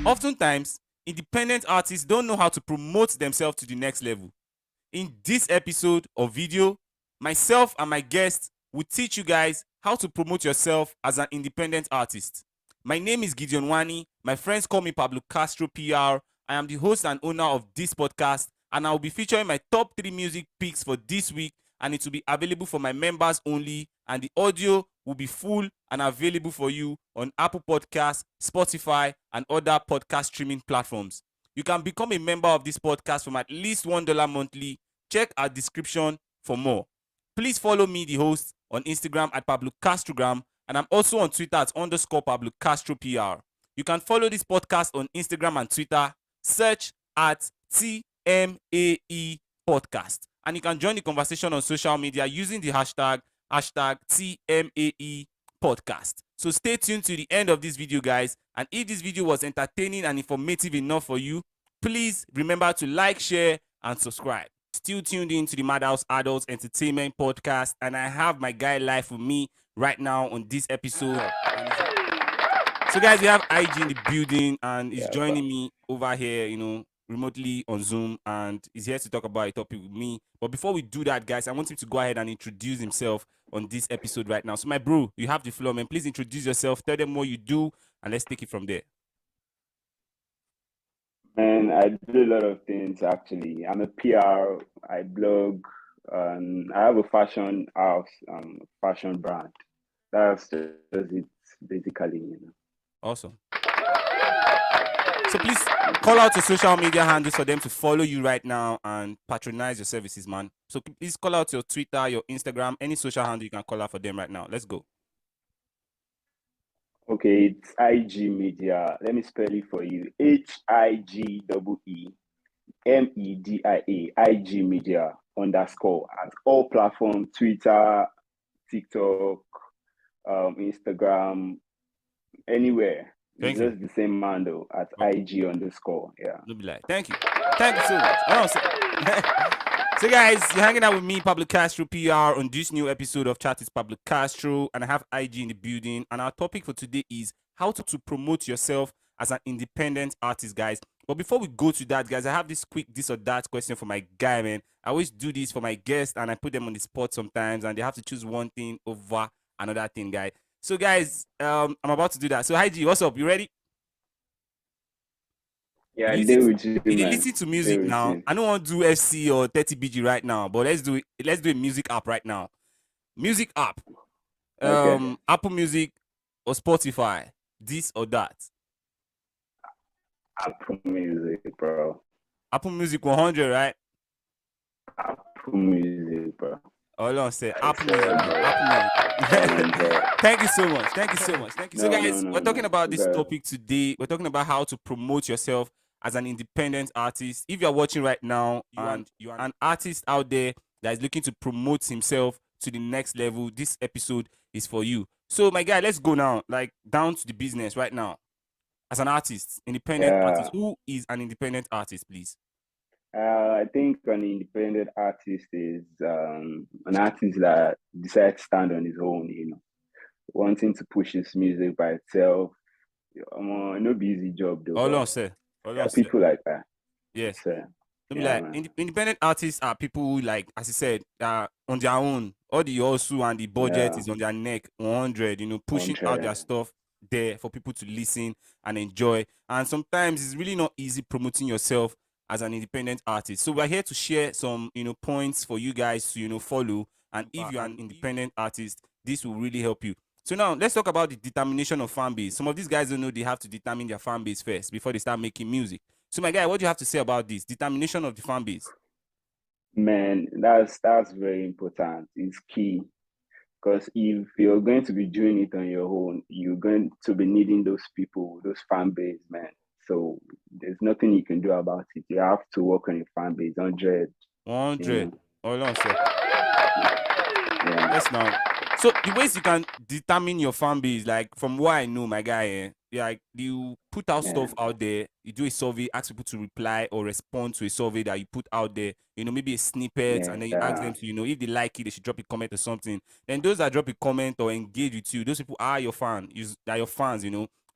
Oftentimes, independent artists don't know how to promote themselves to the next level. In this episode of video, myself and my guest will teach you guys how to promote yourself as an independent artist. My name is Gideon Wani. My friends call me Pablo Castro PR. I am the host and owner of this podcast, and I will be featuring my top 3 music picks for this week, and it will be available for my members only, and the audio will be full and available for you on Apple Podcasts, Spotify, and other podcast streaming platforms. You can become a member of this podcast from at least $1 monthly. Check our description for more. Please follow me, the host, on Instagram at Pablo Castrogram, and I'm also on Twitter at _Pablo Castro PR. You can follow this podcast on Instagram and Twitter. Search at TMAE Podcast. And you can join the conversation on social media using the hashtag TMAE Podcast. So stay tuned to the end of this video, guys. And if this video was entertaining and informative enough for you, please remember to like, share, and subscribe. Still tuned in to the Madhouse Adults Entertainment Podcast, and I have my guy live with me right now on this episode. So, guys, we have IG in the building, and he's joining me over here, remotely on Zoom, and he's here to talk about a topic with me. But before we do that, guys, I want him to go ahead and introduce himself on this episode right now. So, my bro, you have the floor, man. Please introduce yourself, tell them what you do, and let's take it from there. Man, I do a lot of things actually. I'm a PR, I blog, I have a fashion house, fashion brand. That's just it, basically. Awesome. So please call out your social media handles for them to follow you right now and patronize your services, man. So please call out your Twitter, your Instagram, any social handle you can call out for them right now. Let's go. Okay, it's IG Media. Let me spell it for you. HIGEEMEDIA, IG Media _ at all platforms, Twitter, TikTok, Instagram, anywhere. It's just the same handle at IG _ Yeah. Thank you. Thank you so much. So guys, you're hanging out with me, Pablo Castro PR, on this new episode of Chat is Pablo Castro, and I have IG in the building. And our topic for today is how to promote yourself as an independent artist, guys. But before we go to that, guys, I have this quick this or that question for my guy, man. I always do this for my guests, and I put them on the spot sometimes, and they have to choose one thing over another thing, guys. So guys, I'm about to do that. So IG, what's up? You ready? Yeah, I deal with you, man. Listen to music now. I don't want to do FC or 30BG right now, but let's do it. Let's do a music app right now. Music app. Okay. Apple Music or Spotify. This or that. Apple Music, bro. Apple Music 100, right? Apple Music, bro. Hold on, say Apple Music. Apple Music. Thank you so much. Thank you so much. Thank you. So guys, we're talking about this topic today. We're talking about how to promote yourself as an independent artist. If you're watching right now and you're an artist out there that is looking to promote himself to the next level, this episode is for you. So my guy, let's go now, like down to the business right now. As an artist, independent artist, who is an independent artist, please? I think an independent artist is an artist that decides to stand on his own, wanting to push his music by itself. No easy job though. Hold on, sir. People like that. Yes. Independent artists are people who, like, as you said, on their own. All the hustle and the budget is on their neck, 100, pushing out their stuff there for people to listen and enjoy. And sometimes it's really not easy promoting yourself as an independent artist. So we're here to share some, points for you guys to, follow. And if you're an independent artist, this will really help you. So now let's talk about the determination of fan base. Some of these guys don't know they have to determine their fan base first before they start making music. So my guy, what do you have to say about this determination of the fan base? Man, that's very important. It's key. Because if you're going to be doing it on your own, you're going to be needing those people, those fan base, man. So there's nothing you can do about it. You have to work on your fan base, 100. 100. Hold on, sir. Yes, now. So the ways you can determine your fan base, like from what I know, my guy, like you put out stuff out there, you do a survey, ask people to reply or respond to a survey that you put out there, maybe a snippet, and then you ask them to, if they like it, they should drop a comment or something. Then those that drop a comment or engage with you, those people are your fans,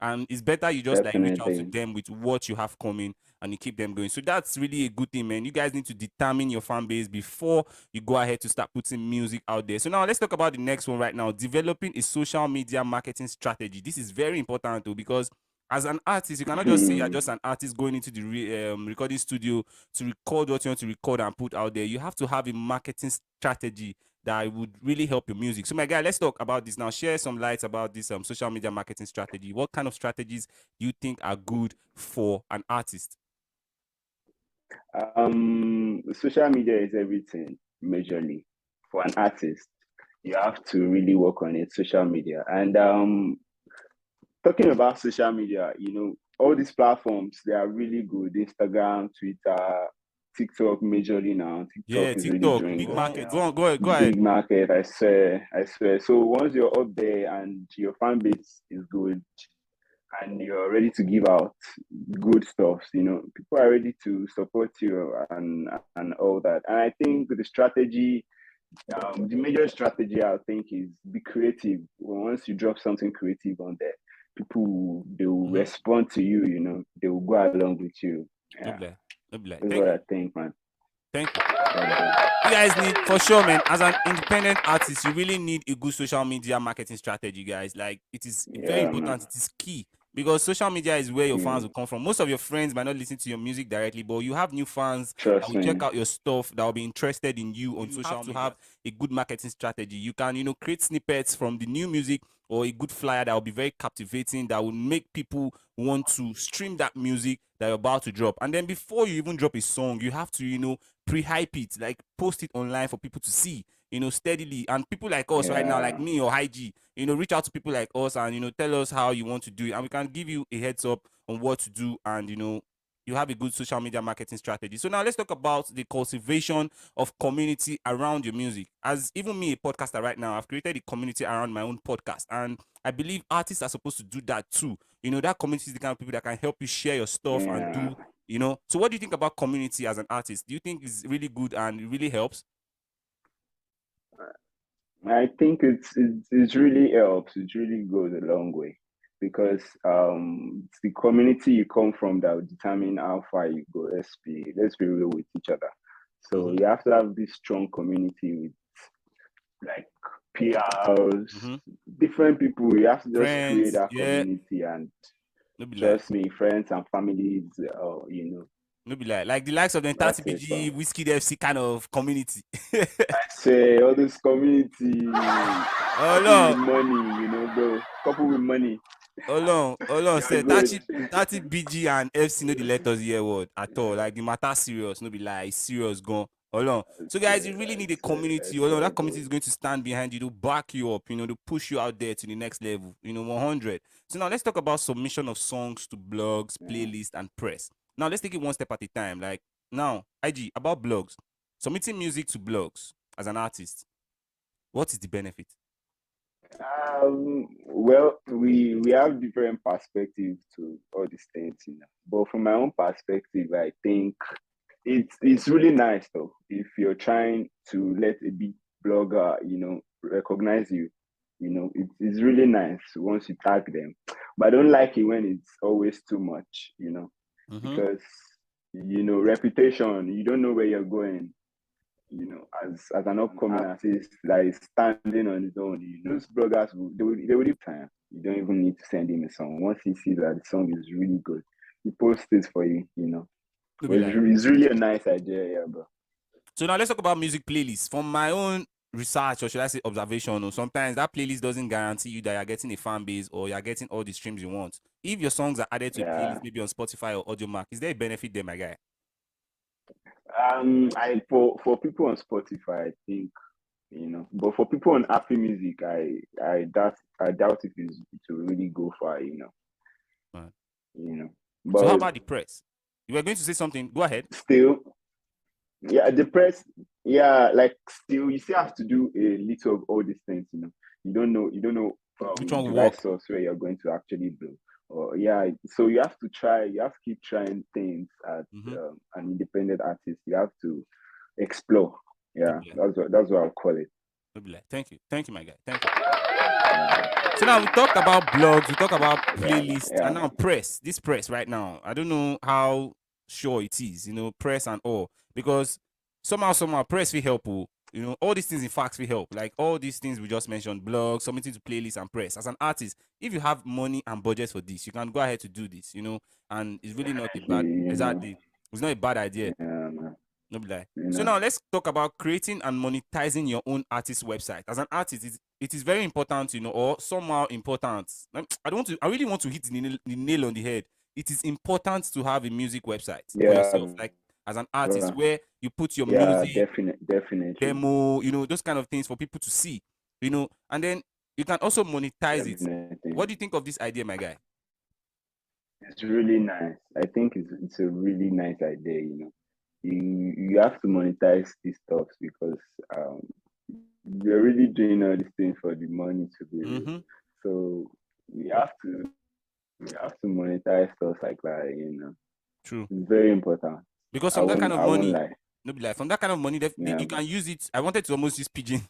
And it's better you just like reach out to Definitely. them with what you have coming and you keep them going. So that's really a good thing, man. You guys need to determine your fan base before you go ahead to start putting music out there. So now let's talk about the next one right now, developing a social media marketing strategy. This is very important too, because as an artist, you cannot just say you're just an artist going into the recording studio to record what you want to record and put out there. You have to have a marketing strategy that would really help your music. So, my guy, let's talk about this now. Share some lights about this social media marketing strategy. What kind of strategies do you think are good for an artist? Social media is everything, majorly. For an artist, you have to really work on it, social media. And talking about social media, all these platforms, they are really good. Instagram, Twitter, TikTok, majorly now. TikTok Yeah, is really TikTok, doing big well. market. Go on, go ahead, go ahead. Big market, I swear, I swear. So once you're up there and your fan base is good and you're ready to give out good stuff, people are ready to support you and all that. And I think the strategy, the major strategy I think is be creative. Once you drop something creative on there, people they will Mm-hmm. respond to you. They will go along with you. No Yeah, be like, no be like. that's Thank what you, I think, man. thank you. Yeah, You guys need, for sure, man. As an independent artist, you really need a good social media marketing strategy, guys. Like, it is very yeah, man. important. It is key because social media is where your fans Mm, will come from. Most of your friends might not listen to your music directly, but you have new fans that trust will check me. out your stuff, that will be interested in you on social media. Have a good marketing strategy. You can, create snippets from the new music or a good flyer that will be very captivating, that will make people want to stream that music that you're about to drop. And then before you even drop a song, you have to, pre-hype it, like post it online for people to see, steadily. And people like us right now, like Yeah, me or IG, reach out to people like us and, tell us how you want to do it. And we can give you a heads up on what to do and, you have a good social media marketing strategy. So now let's talk about the cultivation of community around your music. As even me, a podcaster right now, I've created a community around my own podcast. And I believe artists are supposed to do that too. That community is the kind of people that can help you share your stuff and yeah. do, So what do you think about community as an artist? Do you think it's really good and it really helps? I think it really helps. It really goes a long way because it's the community you come from that will determine how far you go. Let's be real with each other. So Mm-hmm. you have to have this strong community with like PRs, Mm-hmm. different people. You have to just create Friends, that yeah. community and No be like, trust me, friends and families. no be like the likes of the 30 That's it, bro. BG Whiskey FC kind of community. I say all this community, Oh couple with no, money, bro. Couple with money. hold on, You're say good. 30 BG and FC no the let us hear word at all. Like the matter serious, no be like it's serious gone. Hold on. So guys, you really need a community. Hold on, that community is going to stand behind you to back you up, to push you out there to the next level, 100. So now let's talk about submission of songs to blogs, Yeah. playlists, and press. Now let's take it one step at a time. Like now, IG, about blogs. Submitting music to blogs as an artist. What is the benefit? Well, we have different perspectives to all these things, But from my own perspective, I think it's really nice though if you're trying to let a big blogger, recognize you. It's really nice once you tag them. But I don't like it when it's always too much, Mm-hmm. because reputation, you don't know where you're going. As an upcoming artist that is standing on his own, those bloggers they will give time. You don't even need to send him a song. Once he sees that the song is really good, he posts it for you. No be But like. it's really a nice idea, yeah, bro. So now let's talk about music playlists. From my own research, or should I say observation, or sometimes that playlist doesn't guarantee you that you're getting a fan base or you're getting all the streams you want. If your songs are added to a playlist, Yeah. maybe on Spotify or AudioMac, is there a benefit there, my guy? I for people on Spotify, I think, but for people on Apple Music, I doubt if it will really go far, Right. you know. So how But about the press? You were going to say something. Go ahead. still, yeah, the press, yeah, like still, you still have to do a little of all these things, You don't know Which one the will right work? source where you're going to actually blow. Or yeah, so you have to try, you have to keep trying things as Mm-hmm. an independent artist. You have to explore. No Yeah, be like. that's what I'll call it. No be like. Thank you. Thank you, my guy. Thank you. So now we talked about blogs, we talked about playlists, Yeah. and now press. This press right now, I don't know how sure it is, press and all, because somehow press will help. All these things in fact will help. Like all these things we just mentioned, blogs, submitting to playlists and press. As an artist, if you have money and budget for this, you can go ahead to do this. And it's really not a bad. Exactly, it's not a bad idea. Man. No be lie. You So know. now let's talk about creating and monetizing your own artist website. As an artist, it is very important, or somehow important. I really want to hit the nail on the head. It is important to have a music website for yourself, like as an artist, where you put your music, definitely demo, those kind of things for people to see, and then you can also monetize it. Definitely. What do you think of this idea, my guy? It's really nice. I think it's a really nice idea. You have to monetize these stuff because we're really doing all these things for the money to be real. Mm-hmm. So we have to monetize stuff like that. True. It's very important. Because from that kind of money, lie. no be like from that kind of money, Yeah. you can use it. I wanted to almost use pigeon.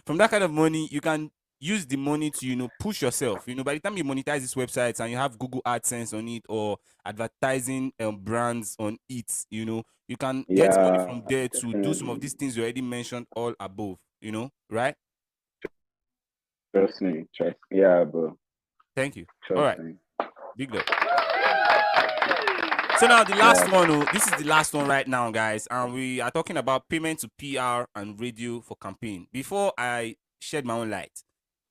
From that kind of money, you can use the money to push yourself. By the time you monetize these websites and you have Google AdSense on it or advertising brands on it, you can get money from there to do some of these things you already mentioned all above. Right? Trust me. Yeah, bro. Thank you. Trust All right, me. big love. So now the last one, this is the last one right now, guys, and we are talking about payment to PR and radio for campaign. Before I shed my own light,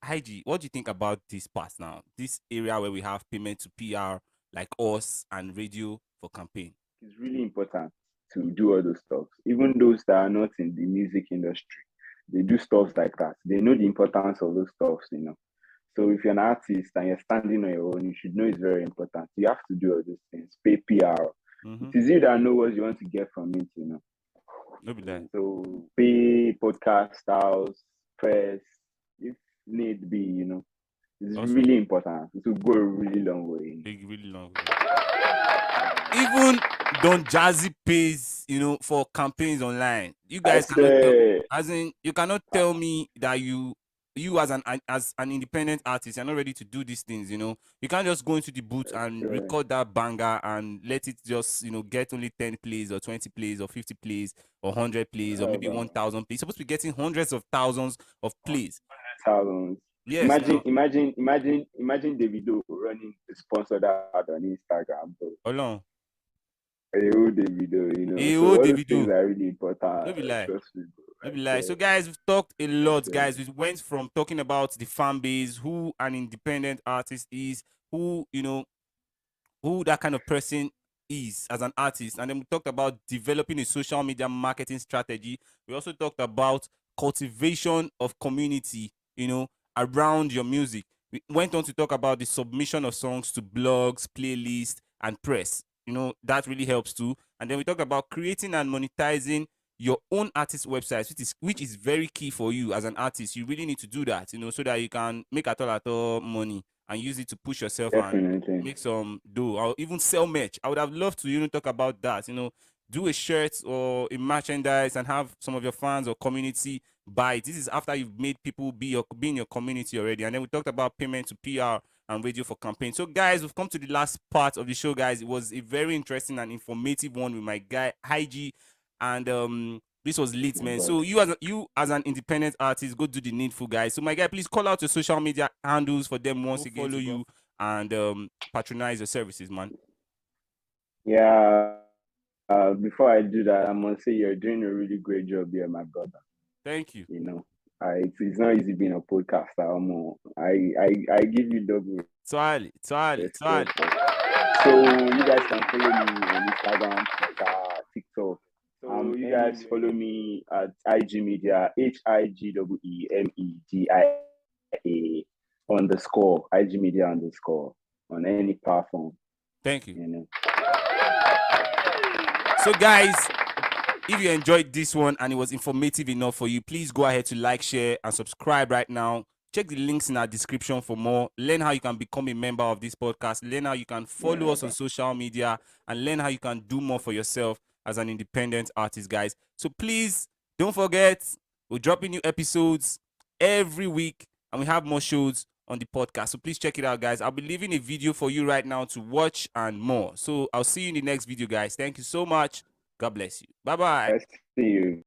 IG, what do you think about this part now? This area where we have payment to PR like us and radio for campaign. It's really important to do all those stuff. Even those that are not in the music industry, they do stuff like that. They know the importance of those stuffs. So if you're an artist and you're standing on your own, you should know it's very important. You have to do all these things. Pay PR. Mm-hmm. It is you that know what you want to get from it. No be that. So pay podcast styles, press, if need be. It's Also, really important. It will go a really long way. really long way. Even Don Jazzy pays, for campaigns online. You guys you cannot tell me that you as an independent artist, you're not ready to do these things. You can't just go into the booth and record that banger and let it just get only 10 plays or 20 plays or 50 plays or 100 plays or maybe 1,000 plays. You're supposed to be getting hundreds of thousands of plays. Thousands. Yes. Imagine Davido running a sponsored ad on Instagram, bro. Alone. Davido, So all those things are really important. No be lie. Trust me, bro. No be lie. So guys, we've talked a lot, guys. We went from talking about the fan base, who an independent artist is, who who that kind of person is as an artist, and then we talked about developing a social media marketing strategy. We also talked about cultivation of community, around your music. We went on to talk about the submission of songs to blogs, playlists, and press. That really helps too. And then we talked about creating and monetizing your own artist websites, which is very key for you as an artist. You really need to do that, so that you can make at all money and use it to push yourself and make some dough or even sell merch. I would have loved to talk about that. Do a shirt or a merchandise and have some of your fans or community buy it. This is after you've made people be in your community already. And then we talked about payment to PR and radio for campaign. So guys, we've come to the last part of the show, guys. It was a very interesting and informative one with my guy IG, and this was lit, man. So you as an independent artist, go do the needful, guys. So my guy, please call out your social media handles for them once again, follow you and patronize your services, man. Yeah. Before I do that, I must say you're doing a really great job here, my brother. Thank you. It's not easy being a podcaster. I give you double. Totally. So you guys can follow me on Instagram, Twitter, TikTok. So you guys follow me at IG Media, HIGWEMEDIA _ IG Media _ on any platform. Thank you. So guys, if you enjoyed this one and it was informative enough for you, please go ahead to like, share, and subscribe right now. Check the links in our description for more. Learn how you can become a member of this podcast. Learn how you can follow us on social media and learn how you can do more for yourself as an independent artist, guys. So please don't forget, we're dropping new episodes every week and we have more shows on the podcast. So please check it out, guys. I'll be leaving a video for you right now to watch and more. So I'll see you in the next video, guys. Thank you so much. God bless you. Bye-bye. I see you.